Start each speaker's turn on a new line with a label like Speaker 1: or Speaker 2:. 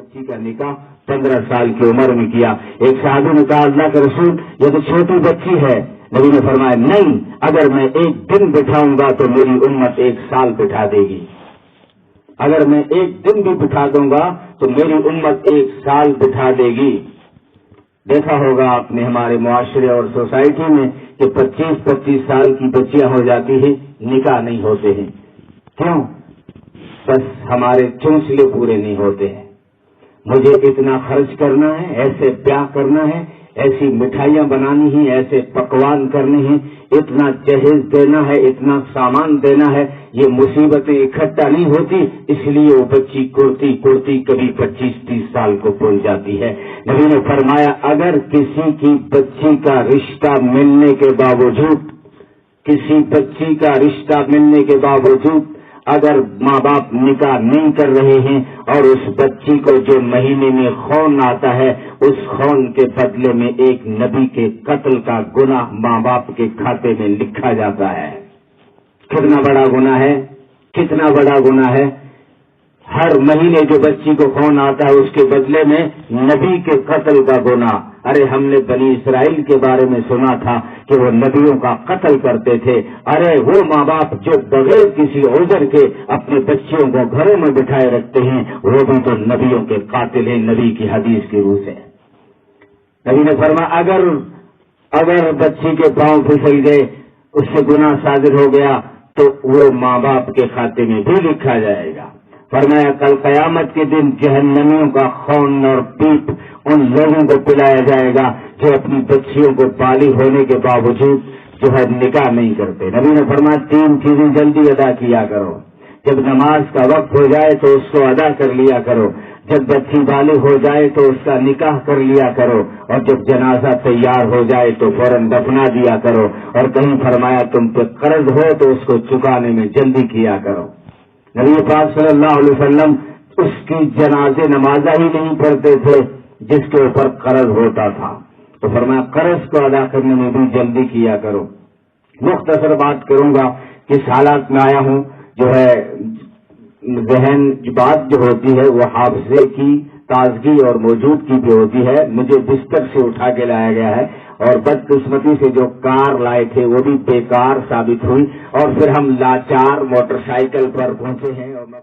Speaker 1: بچی کا نکاح 15 سال کی عمر میں کیا۔ ایک صحابی نے کہا اللہ کے رسول یہ تو چھوٹی بچی ہے۔ نبی نے فرمایا نہیں، اگر میں ایک دن بٹھاؤں گا تو میری امت 1 سال بٹھا دے گی، اگر میں ایک دن بھی بٹھا دوں گا تو میری امت 1 سال بٹھا دے گی۔ دیکھا ہوگا آپ نے ہمارے معاشرے اور سوسائٹی میں کہ 25-25 سال کی بچیاں ہو جاتی ہیں، نکاح نہیں ہوتے ہیں۔ کیوں؟ بس ہمارے چونچلے پورے نہیں ہوتے ہیں۔ مجھے اتنا خرچ کرنا ہے، ایسے بیاہ کرنا ہے، ایسی مٹھائیاں بنانی ہیں، ایسے پکوان کرنے ہیں، اتنا جہیز دینا ہے، اتنا سامان دینا ہے۔ یہ مصیبتیں اکٹھا نہیں ہوتی، اس لیے وہ بچی کرتی کبھی 25-30 سال کو پہنچ جاتی ہے۔ نبی نے فرمایا اگر کسی کی بچی کا رشتہ ملنے کے باوجود، کسی بچی کا رشتہ ملنے کے باوجود اگر ماں باپ نکاح نہیں کر رہے ہیں اور اس بچی کو جو مہینے میں خون آتا ہے اس خون کے بدلے میں ایک نبی کے قتل کا گناہ ماں باپ کے کھاتے میں لکھا جاتا ہے، کتنا بڑا گناہ ہے، کتنا بڑا گناہ ہے۔ ہر مہینے جو بچی کو خون آتا ہے اس کے بدلے میں نبی کے قتل کا گناہ۔ ارے ہم نے بنی اسرائیل کے بارے میں سنا تھا کہ وہ نبیوں کا قتل کرتے تھے۔ ارے وہ ماں باپ جو بغیر کسی عذر کے اپنے بچیوں کو گھروں میں بٹھائے رکھتے ہیں وہ بھی تو نبیوں کے قاتل ہیں، نبی کی حدیث کی روح سے۔ نبی نے فرمایا اگر بچی کے پاؤں پھسل گئے، اس سے گناہ صادر ہو گیا تو وہ ماں باپ کے کھاتے میں بھی لکھا جائے گا۔ فرمایا کل قیامت کے دن جہنمیوں کا خون اور پیپ ان لوگوں کو پلایا جائے گا جو اپنی بچیوں کو بالغ ہونے کے باوجود جو ہے نکاح نہیں کرتے۔ نبی نے فرمایا 3 چیزیں جلدی ادا کیا کرو، جب نماز کا وقت ہو جائے تو اس کو ادا کر لیا کرو، جب بچی بالغ ہو جائے تو اس کا نکاح کر لیا کرو، اور جب جنازہ تیار ہو جائے تو فوراً دفنا دیا کرو، اور کہیں فرمایا تم پہ قرض ہو تو اس کو چکانے میں جلدی کیا کرو۔ نبی پاک صلی اللہ علیہ وسلم اس کی جنازے نمازہ ہی نہیں پڑھتے تھے جس کے اوپر قرض ہوتا تھا، تو فرمایا قرض کو ادا کرنے میں بھی جلدی کیا کرو۔ مختصر بات کروں گا، کس حالات میں آیا ہوں، جو ہے ذہن بات جو ہوتی ہے وہ حافظے کی تازگی اور موجود کی بھی ہوتی ہے۔ مجھے بستر سے اٹھا کے لایا گیا ہے اور بدقسمتی سے جو کار لائے تھے وہ بھی بیکار ثابت ہوئی، اور پھر ہم لاچار موٹر سائیکل پر پہنچے ہیں اور